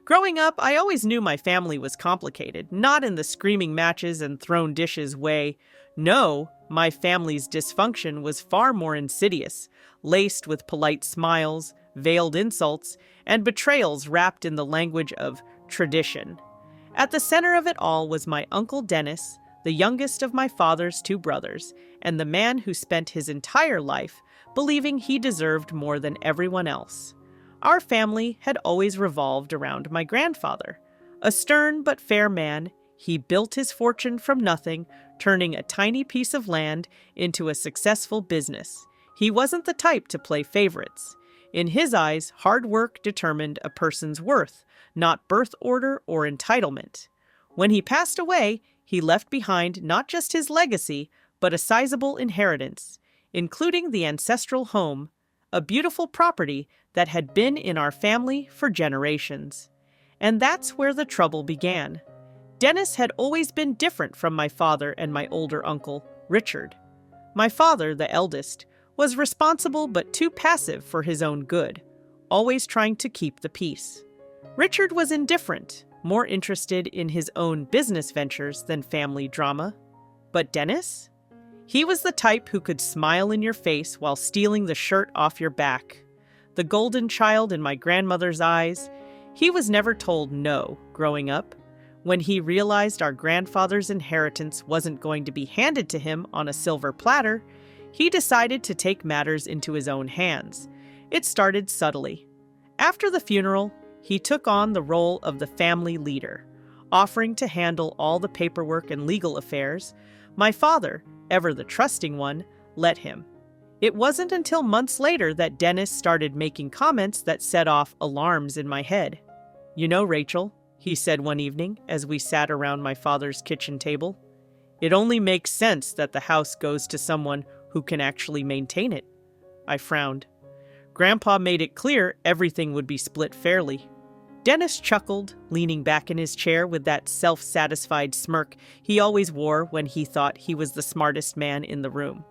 Growing up, I always knew my family was complicated, not in the screaming matches and thrown dishes way. No, my family's dysfunction was far more insidious, laced with polite smiles, veiled insults, and betrayals wrapped in the language of tradition. At the center of it all was my Uncle Dennis, the youngest of my father's two brothers, and the man who spent his entire life believing he deserved more than everyone else. Our family had always revolved around my grandfather. A stern but fair man, he built his fortune from nothing, turning a tiny piece of land into a successful business. He wasn't the type to play favorites. In his eyes, hard work determined a person's worth, not birth order or entitlement. When he passed away, he left behind not just his legacy, but a sizable inheritance, including the ancestral home, a beautiful property that had been in our family for generations. And that's where the trouble began. Dennis had always been different from my father and my older uncle, Richard. My father, the eldest, was responsible but too passive for his own good, always trying to keep the peace. Richard was indifferent, more interested in his own business ventures than family drama. But Dennis? He was the type who could smile in your face while stealing the shirt off your back. The golden child in my grandmother's eyes, he was never told no growing up. When he realized our grandfather's inheritance wasn't going to be handed to him on a silver platter, he decided to take matters into his own hands. It started subtly. After the funeral, he took on the role of the family leader, offering to handle all the paperwork and legal affairs. My father, ever the trusting one, let him. It wasn't until months later that Dennis started making comments that set off alarms in my head. "You know, Rachel," he said one evening as we sat around my father's kitchen table, "it only makes sense that the house goes to someone who can actually maintain it." I frowned. Grandpa made it clear everything would be split fairly. Dennis chuckled, leaning back in his chair with that self-satisfied smirk he always wore when he thought he was the smartest man in the room.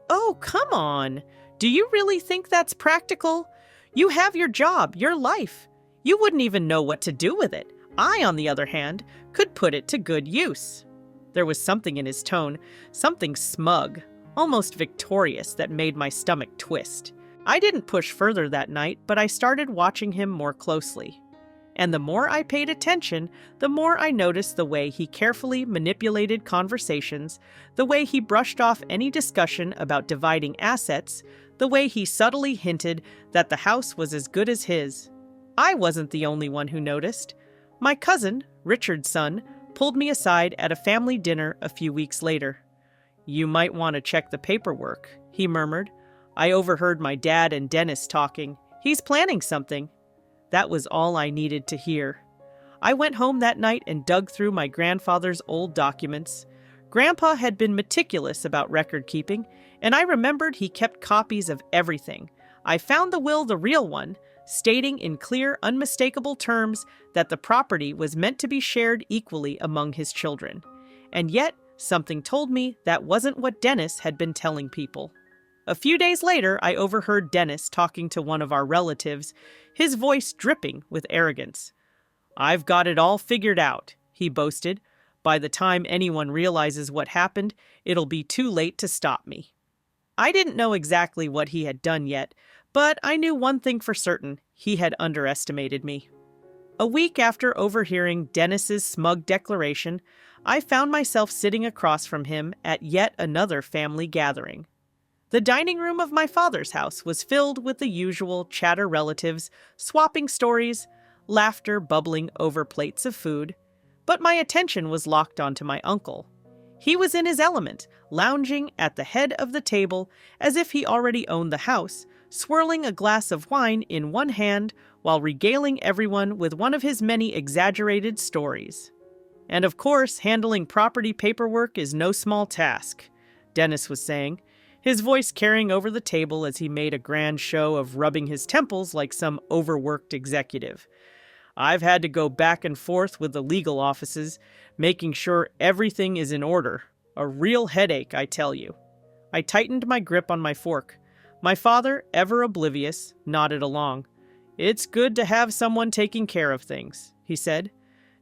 "Oh, come on. Do you really think that's practical? You have your job, your life. You wouldn't even know what to do with it. I, on the other hand, could put it to good use." There was something in his tone, something smug, almost victorious, that made my stomach twist. I didn't push further that night, but I started watching him more closely. And the more I paid attention, the more I noticed the way he carefully manipulated conversations, the way he brushed off any discussion about dividing assets, the way he subtly hinted that the house was as good as his. I wasn't the only one who noticed. My cousin, Richard's son, pulled me aside at a family dinner a few weeks later. "You might want to check the paperwork," he murmured. "I overheard my dad and Dennis talking. He's planning something." That was all I needed to hear. I went home that night and dug through my grandfather's old documents. Grandpa had been meticulous about record keeping, and I remembered he kept copies of everything. I found the will, the real one, stating in clear, unmistakable terms that the property was meant to be shared equally among his children. And yet, something told me that wasn't what Dennis had been telling people. A few days later, I overheard Dennis talking to one of our relatives, his voice dripping with arrogance. "I've got it all figured out," he boasted. "By the time anyone realizes what happened, it'll be too late to stop me." I didn't know exactly what he had done yet, but I knew one thing for certain: he had underestimated me. A week after overhearing Dennis's smug declaration, I found myself sitting across from him at yet another family gathering. The dining room of my father's house was filled with the usual chatter relatives, swapping stories, laughter bubbling over plates of food. But my attention was locked onto my uncle. He was in his element, lounging at the head of the table as if he already owned the house, swirling a glass of wine in one hand while regaling everyone with one of his many exaggerated stories. "And of course, handling property paperwork is no small task," Dennis was saying, his voice carrying over the table as he made a grand show of rubbing his temples like some overworked executive. "I've had to go back and forth with the legal offices, making sure everything is in order. A real headache, I tell you." I tightened my grip on my fork. My father, ever oblivious, nodded along. "It's good to have someone taking care of things," he said.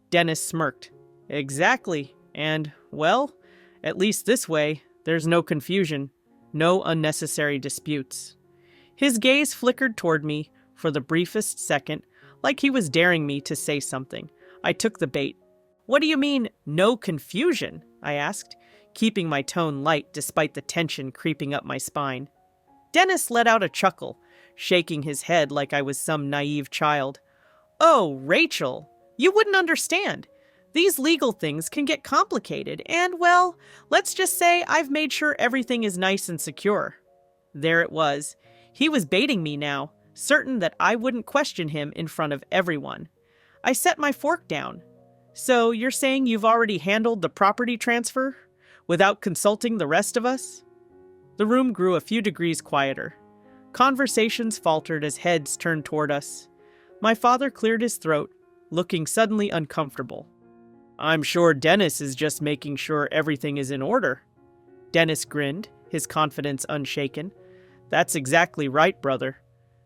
Dennis smirked. Exactly. And, well, at least this way, there's no confusion, no unnecessary disputes. His gaze flickered toward me for the briefest second, like he was daring me to say something. I took the bait. What do you mean, no confusion? I asked, keeping my tone light despite the tension creeping up my spine. Dennis let out a chuckle, shaking his head like I was some naive child. Oh, Rachel, you wouldn't understand. These legal things can get complicated, and, well, let's just say I've made sure everything is nice and secure. There it was. He was baiting me now, certain that I wouldn't question him in front of everyone. I set my fork down. So you're saying you've already handled the property transfer without consulting the rest of us? The room grew a few degrees quieter. Conversations faltered as heads turned toward us. My father cleared his throat, looking suddenly uncomfortable. I'm sure Dennis is just making sure everything is in order. Dennis grinned, his confidence unshaken. That's exactly right, brother.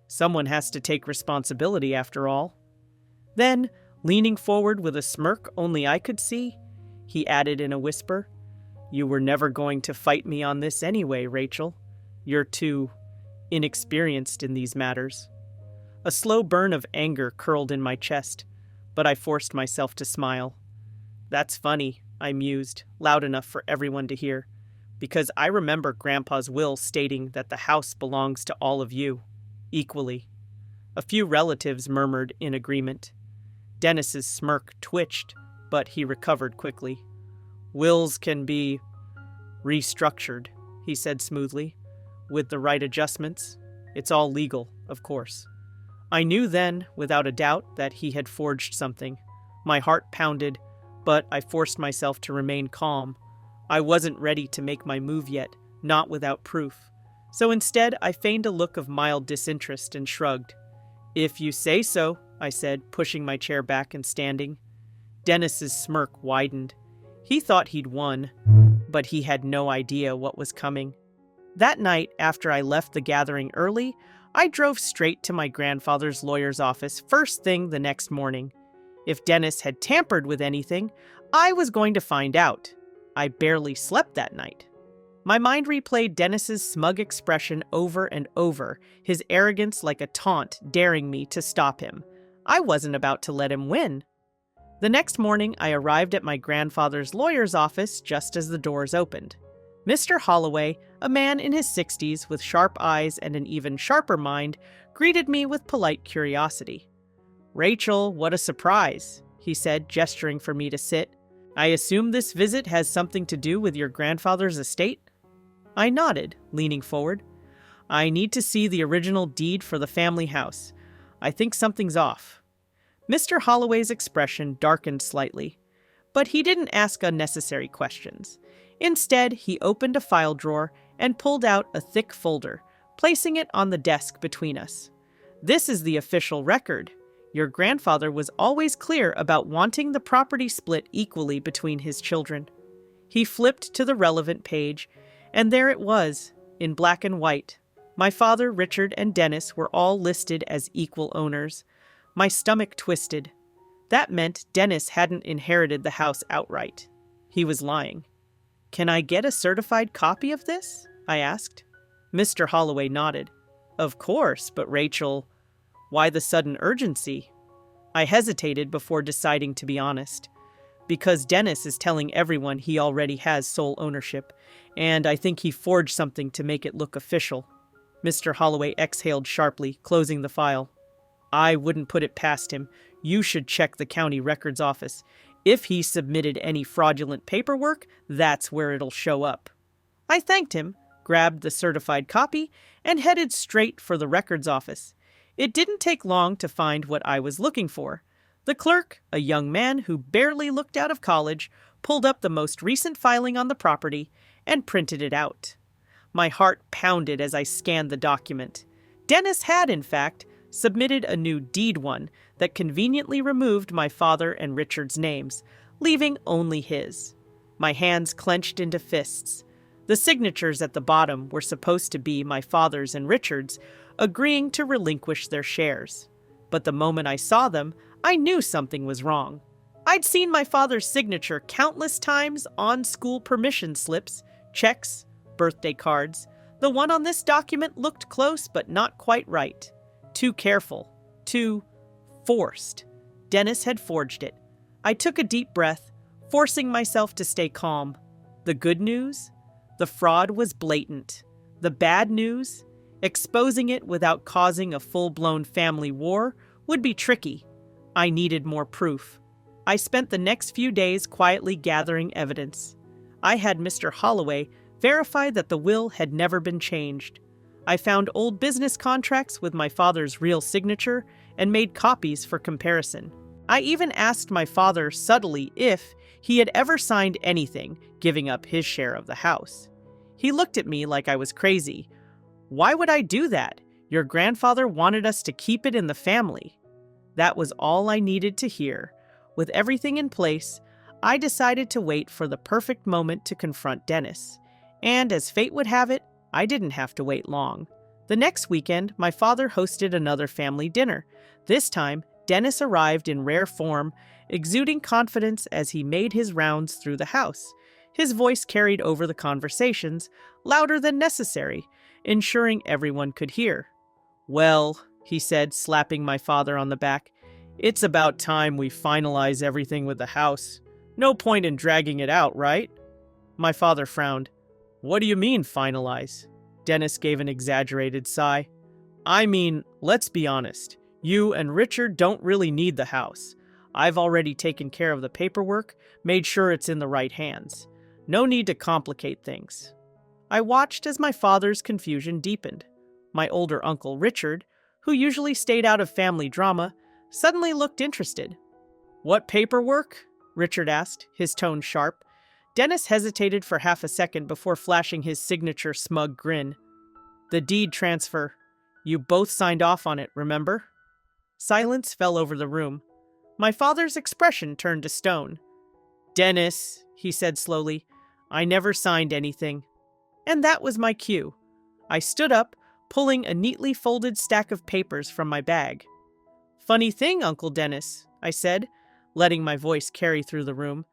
Someone has to take responsibility after all. Then, leaning forward with a smirk only I could see, he added in a whisper, You were never going to fight me on this anyway, Rachel. You're too inexperienced in these matters. A slow burn of anger curled in my chest, but I forced myself to smile. That's funny, I mused, loud enough for everyone to hear, because I remember Grandpa's will stating that the house belongs to all of you, equally. A few relatives murmured in agreement. Dennis's smirk twitched, but he recovered quickly. Wills can be restructured, he said smoothly. With the right adjustments, it's all legal, of course. I knew then, without a doubt, that he had forged something. My heart pounded, but I forced myself to remain calm. I wasn't ready to make my move yet, not without proof. So instead, I feigned a look of mild disinterest and shrugged. If you say so, I said, pushing my chair back and standing. Dennis's smirk widened. He thought he'd won, but he had no idea what was coming. That night, after I left the gathering early, I drove straight to my grandfather's lawyer's office first thing the next morning. If Dennis had tampered with anything, I was going to find out. I barely slept that night. My mind replayed Dennis's smug expression over and over, his arrogance like a taunt daring me to stop him. I wasn't about to let him win. The next morning, I arrived at my grandfather's lawyer's office just as the doors opened. Mr. Holloway, a man in his 60s with sharp eyes and an even sharper mind, greeted me with polite curiosity. Rachel, what a surprise, he said, gesturing for me to sit. I assume this visit has something to do with your grandfather's estate? I nodded, leaning forward. I need to see the original deed for the family house. I think something's off. Mr. Holloway's expression darkened slightly, but he didn't ask unnecessary questions. Instead, he opened a file drawer and pulled out a thick folder, placing it on the desk between us. This is the official record. Your grandfather was always clear about wanting the property split equally between his children. He flipped to the relevant page, and there it was, in black and white. My father, Richard, and Dennis were all listed as equal owners. My stomach twisted. That meant Dennis hadn't inherited the house outright. He was lying. Can I get a certified copy of this? I asked. Mr. Holloway nodded. Of course, but Rachel, why the sudden urgency? I hesitated before deciding to be honest. Because Dennis is telling everyone he already has sole ownership, and I think he forged something to make it look official. Mr. Holloway exhaled sharply, closing the file. I wouldn't put it past him. You should check the county records office. If he submitted any fraudulent paperwork, that's where it'll show up. I thanked him, grabbed the certified copy, and headed straight for the records office. It didn't take long to find what I was looking for. The clerk, a young man who barely looked out of college, pulled up the most recent filing on the property and printed it out. My heart pounded as I scanned the document. Dennis had, in fact, submitted a new deed one that conveniently removed my father and Richard's names, leaving only his. My hands clenched into fists. The signatures at the bottom were supposed to be my father's and Richard's, agreeing to relinquish their shares. But the moment I saw them, I knew something was wrong. I'd seen my father's signature countless times on school permission slips, checks, birthday cards. The one on this document looked close but not quite right. Too careful. Too forced. Dennis had forged it. I took a deep breath, forcing myself to stay calm. The good news? The fraud was blatant. The bad news? Exposing it without causing a full-blown family war would be tricky. I needed more proof. I spent the next few days quietly gathering evidence. I had Mr. Holloway verify that the will had never been changed. I found old business contracts with my father's real signature and made copies for comparison. I even asked my father subtly if he had ever signed anything giving up his share of the house. He looked at me like I was crazy. Why would I do that? Your grandfather wanted us to keep it in the family. That was all I needed to hear. With everything in place, I decided to wait for the perfect moment to confront Dennis. And as fate would have it, I didn't have to wait long. The next weekend, my father hosted another family dinner. This time, Dennis arrived in rare form, exuding confidence as he made his rounds through the house. His voice carried over the conversations, louder than necessary, ensuring everyone could hear. "Well," he said, slapping my father on the back, "it's about time we finalize everything with the house. No point in dragging it out, right?" My father frowned. "What do you mean, finalize?" Dennis gave an exaggerated sigh. "I mean, let's be honest. You and Richard don't really need the house. I've already taken care of the paperwork, made sure it's in the right hands. No need to complicate things." I watched as my father's confusion deepened. My older uncle, Richard, who usually stayed out of family drama, suddenly looked interested. "What paperwork?" Richard asked, his tone sharp. Dennis hesitated for half a second before flashing his signature smug grin. "The deed transfer. You both signed off on it, remember?" Silence fell over the room. My father's expression turned to stone. "Dennis," he said slowly, "I never signed anything." And that was my cue. I stood up, pulling a neatly folded stack of papers from my bag. "Funny thing, Uncle Dennis," I said, letting my voice carry through the room.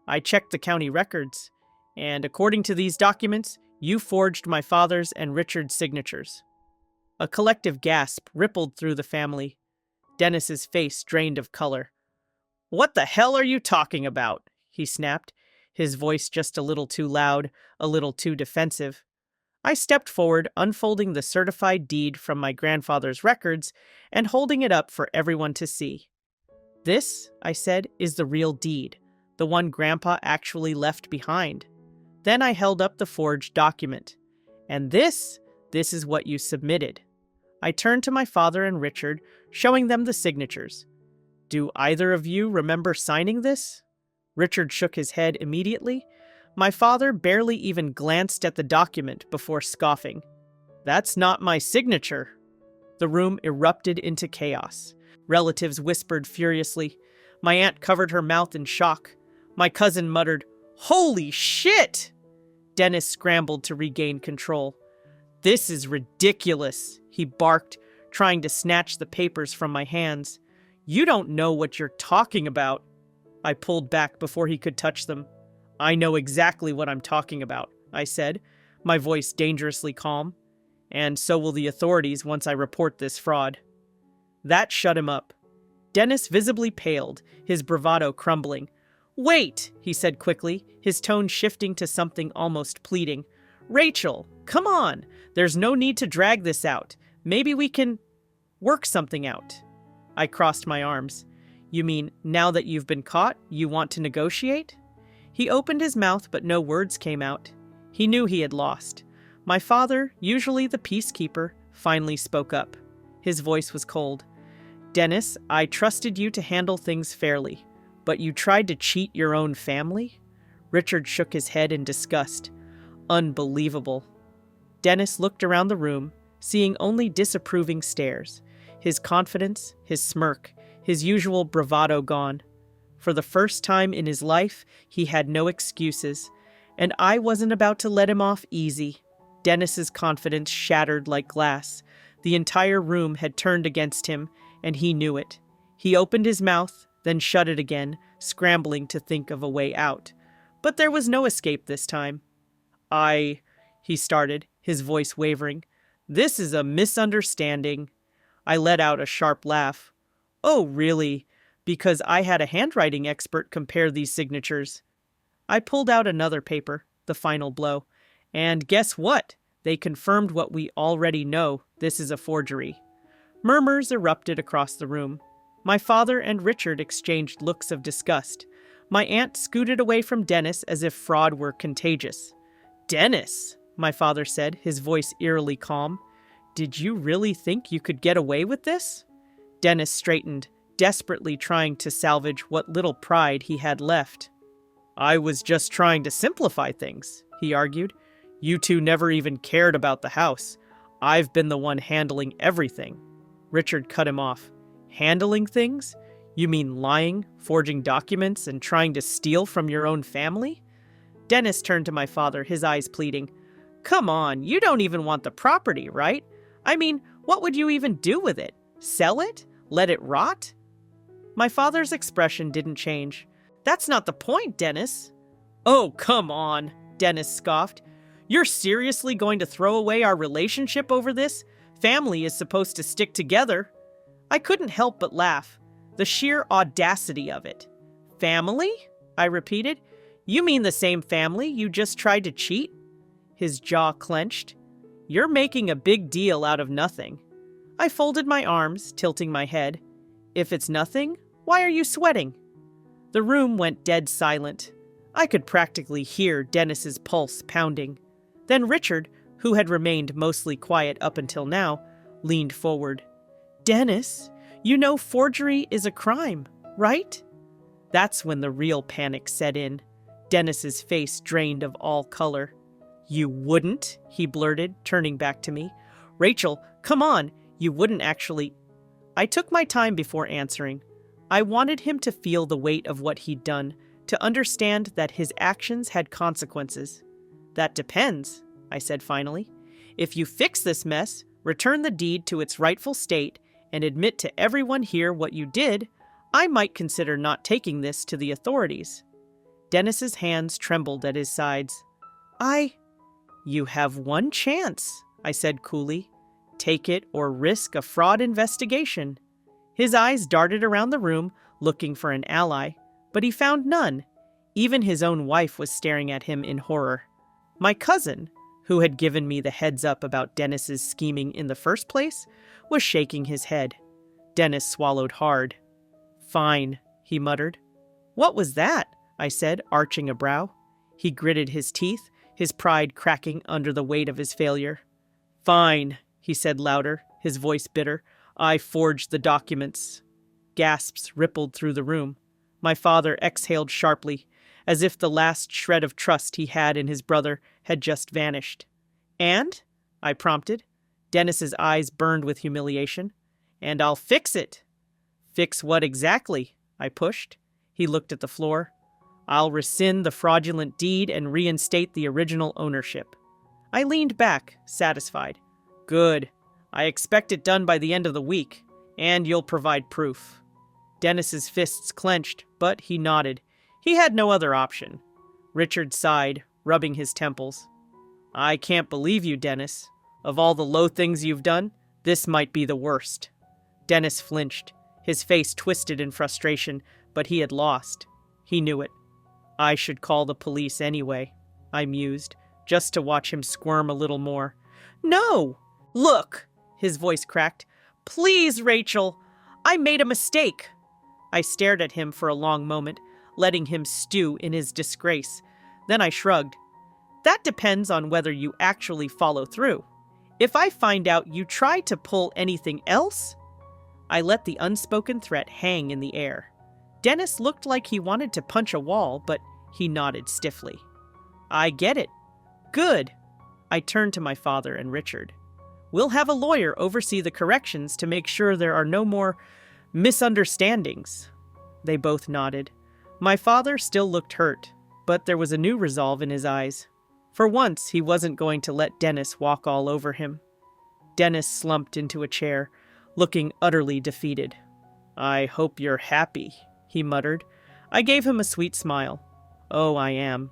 "I checked the county records, and according to these documents, you forged my father's and Richard's signatures." A collective gasp rippled through the family. Dennis's face drained of color. "What the hell are you talking about?" he snapped, his voice just a little too loud, a little too defensive. I stepped forward, unfolding the certified deed from my grandfather's records and holding it up for everyone to see. "This," I said, "is the real deed, the one Grandpa actually left behind." Then I held up the forged document. "And this is what you submitted." I turned to my father and Richard, showing them the signatures. "Do either of you remember signing this?" Richard shook his head immediately. My father barely even glanced at the document before scoffing. "That's not my signature." The room erupted into chaos. Relatives whispered furiously. My aunt covered her mouth in shock. My cousin muttered, "Holy shit!" Dennis scrambled to regain control. "This is ridiculous," he barked, trying to snatch the papers from my hands. "You don't know what you're talking about." I pulled back before he could touch them. "I know exactly what I'm talking about," I said, my voice dangerously calm. "And so will the authorities once I report this fraud." That shut him up. Dennis visibly paled, his bravado crumbling. "Wait," he said quickly, his tone shifting to something almost pleading. "Rachel, come on. There's no need to drag this out. Maybe we can work something out." I crossed my arms. "You mean, now that you've been caught, you want to negotiate?" He opened his mouth, but no words came out. He knew he had lost. My father, usually the peacekeeper, finally spoke up. His voice was cold. "Dennis, I trusted you to handle things fairly, but you tried to cheat your own family?" Richard shook his head in disgust. "Unbelievable." Dennis looked around the room, seeing only disapproving stares. His confidence, his smirk, his usual bravado gone. For the first time in his life, he had no excuses, and I wasn't about to let him off easy. Dennis's confidence shattered like glass. The entire room had turned against him, and he knew it. He opened his mouth, then shut it again, scrambling to think of a way out. But there was no escape this time. He started, his voice wavering. This is a misunderstanding. I let out a sharp laugh. Oh, really? Because I had a handwriting expert compare these signatures. I pulled out another paper, the final blow. And guess what? They confirmed what we already know. This is a forgery. Murmurs erupted across the room. My father and Richard exchanged looks of disgust. My aunt scooted away from Dennis as if fraud were contagious. Dennis, my father said, his voice eerily calm. Did you really think you could get away with this? Dennis straightened, desperately trying to salvage what little pride he had left. I was just trying to simplify things, he argued. You two never even cared about the house. I've been the one handling everything. Richard cut him off. Handling things? You mean lying, forging documents, and trying to steal from your own family? Dennis turned to my father, his eyes pleading. Come on, you don't even want the property, right? I mean, what would you even do with it? Sell it? Let it rot? My father's expression didn't change. That's not the point, Dennis. Oh, come on, Dennis scoffed. You're seriously going to throw away our relationship over this? Family is supposed to stick together. I couldn't help but laugh. The sheer audacity of it. Family? I repeated. You mean the same family you just tried to cheat? His jaw clenched. You're making a big deal out of nothing. I folded my arms, tilting my head. If it's nothing, why are you sweating? The room went dead silent. I could practically hear Dennis's pulse pounding. Then Richard, who had remained mostly quiet up until now, leaned forward. Dennis, you know forgery is a crime, right? That's when the real panic set in. Dennis's face drained of all color. You wouldn't, he blurted, turning back to me. Rachel, come on, you wouldn't actually. I took my time before answering. I wanted him to feel the weight of what he'd done, to understand that his actions had consequences. That depends, I said finally. If you fix this mess, return the deed to its rightful state, and admit to everyone here what you did, I might consider not taking this to the authorities. Dennis's hands trembled at his sides. You have one chance, I said coolly. Take it or risk a fraud investigation. His eyes darted around the room, looking for an ally, but he found none. Even his own wife was staring at him in horror. My cousin, who had given me the heads up about Dennis's scheming in the first place, was shaking his head. Dennis swallowed hard. Fine, he muttered. What was that? I said, arching a brow. He gritted his teeth, his pride cracking under the weight of his failure. Fine, he said louder, his voice bitter. I forged the documents. Gasps rippled through the room. My father exhaled sharply, as if the last shred of trust he had in his brother had just vanished. And? I prompted. Dennis's eyes burned with humiliation. And I'll fix it. Fix what exactly? I pushed. He looked at the floor. I'll rescind the fraudulent deed and reinstate the original ownership. I leaned back, satisfied. Good. I expect it done by the end of the week, and you'll provide proof. Dennis's fists clenched, but he nodded. He had no other option. Richard sighed, rubbing his temples. I can't believe you, Dennis. Of all the low things you've done, this might be the worst. Dennis flinched, his face twisted in frustration, but he had lost. He knew it. I should call the police anyway, I mused, just to watch him squirm a little more. No! Look! His voice cracked. Please, Rachel! I made a mistake! I stared at him for a long moment, letting him stew in his disgrace. Then I shrugged. That depends on whether you actually follow through. If I find out you try to pull anything else... I let the unspoken threat hang in the air. Dennis looked like he wanted to punch a wall, but he nodded stiffly. I get it. Good. I turned to my father and Richard. We'll have a lawyer oversee the corrections to make sure there are no more misunderstandings. They both nodded. My father still looked hurt, but there was a new resolve in his eyes. For once, he wasn't going to let Dennis walk all over him. Dennis slumped into a chair, looking utterly defeated. "I hope you're happy," he muttered. I gave him a sweet smile. "Oh, I am."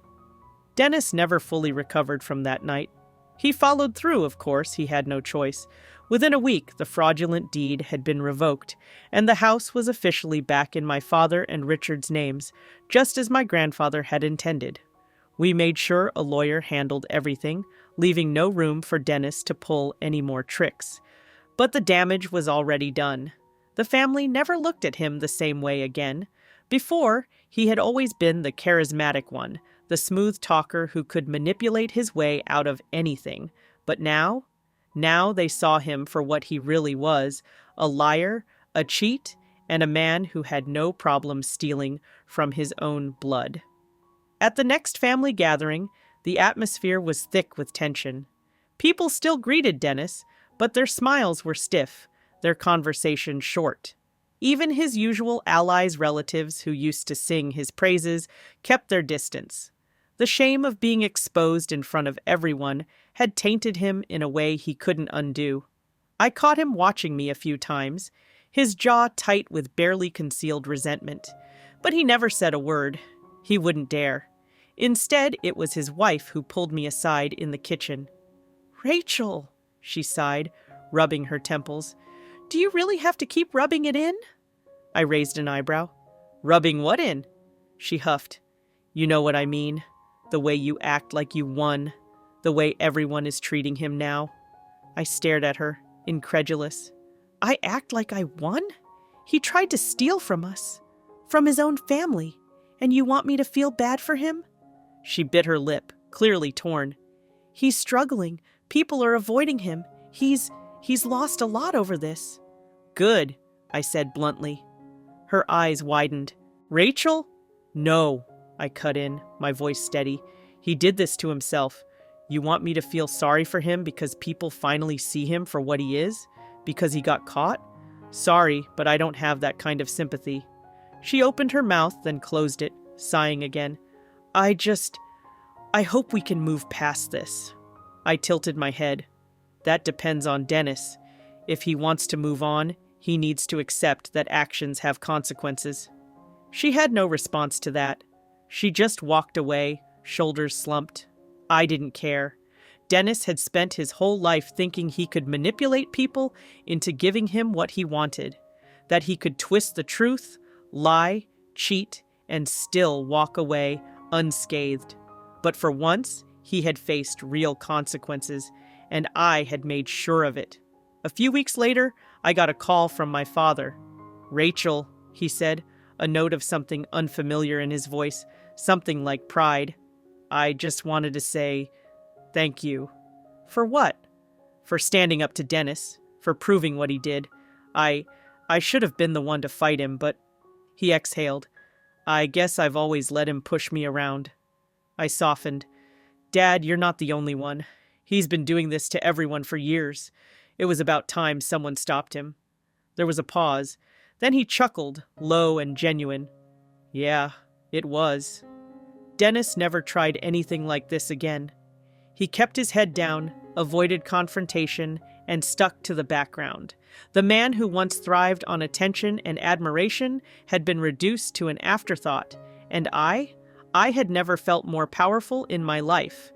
Dennis never fully recovered from that night. He followed through, of course, he had no choice. Within a week, the fraudulent deed had been revoked, and the house was officially back in my father and Richard's names, just as my grandfather had intended. We made sure a lawyer handled everything, leaving no room for Dennis to pull any more tricks. But the damage was already done. The family never looked at him the same way again. Before, he had always been the charismatic one, the smooth talker who could manipulate his way out of anything. But now they saw him for what he really was, a liar, a cheat, and a man who had no problem stealing from his own blood. At the next family gathering, the atmosphere was thick with tension. People still greeted Dennis, but their smiles were stiff, their conversation short. Even his usual allies' relatives who used to sing his praises kept their distance. The shame of being exposed in front of everyone had tainted him in a way he couldn't undo. I caught him watching me a few times, his jaw tight with barely concealed resentment. But he never said a word. He wouldn't dare. Instead, it was his wife who pulled me aside in the kitchen. "Rachel," she sighed, rubbing her temples. "Do you really have to keep rubbing it in?" I raised an eyebrow. "Rubbing what in?" She huffed. "You know what I mean. The way you act like you won. The way everyone is treating him now." I stared at her, incredulous. "I act like I won? He tried to steal from us. From his own family. And you want me to feel bad for him?" She bit her lip, clearly torn. "He's struggling. People are avoiding him. He's lost a lot over this." "Good," I said bluntly. Her eyes widened. "Rachel?" "No," I cut in, my voice steady. "He did this to himself. You want me to feel sorry for him because people finally see him for what he is? Because he got caught? Sorry, but I don't have that kind of sympathy." She opened her mouth, then closed it, sighing again. I hope we can move past this." I tilted my head. "That depends on Dennis. If he wants to move on, he needs to accept that actions have consequences." She had no response to that. She just walked away, shoulders slumped. I didn't care. Dennis had spent his whole life thinking he could manipulate people into giving him what he wanted, that he could twist the truth, lie, cheat, and still walk away unscathed. But for once, he had faced real consequences, and I had made sure of it. A few weeks later, I got a call from my father. "Rachel," he said, a note of something unfamiliar in his voice, something like pride. "I just wanted to say thank you." "For what?" "For standing up to Dennis, for proving what he did. I should have been the one to fight him, but..." He exhaled. "I guess I've always let him push me around." I softened. "Dad, you're not the only one. He's been doing this to everyone for years. It was about time someone stopped him." There was a pause. Then he chuckled, low and genuine. "Yeah, it was." Dennis never tried anything like this again. He kept his head down, avoided confrontation, and stuck to the background. The man who once thrived on attention and admiration had been reduced to an afterthought, and I had never felt more powerful in my life.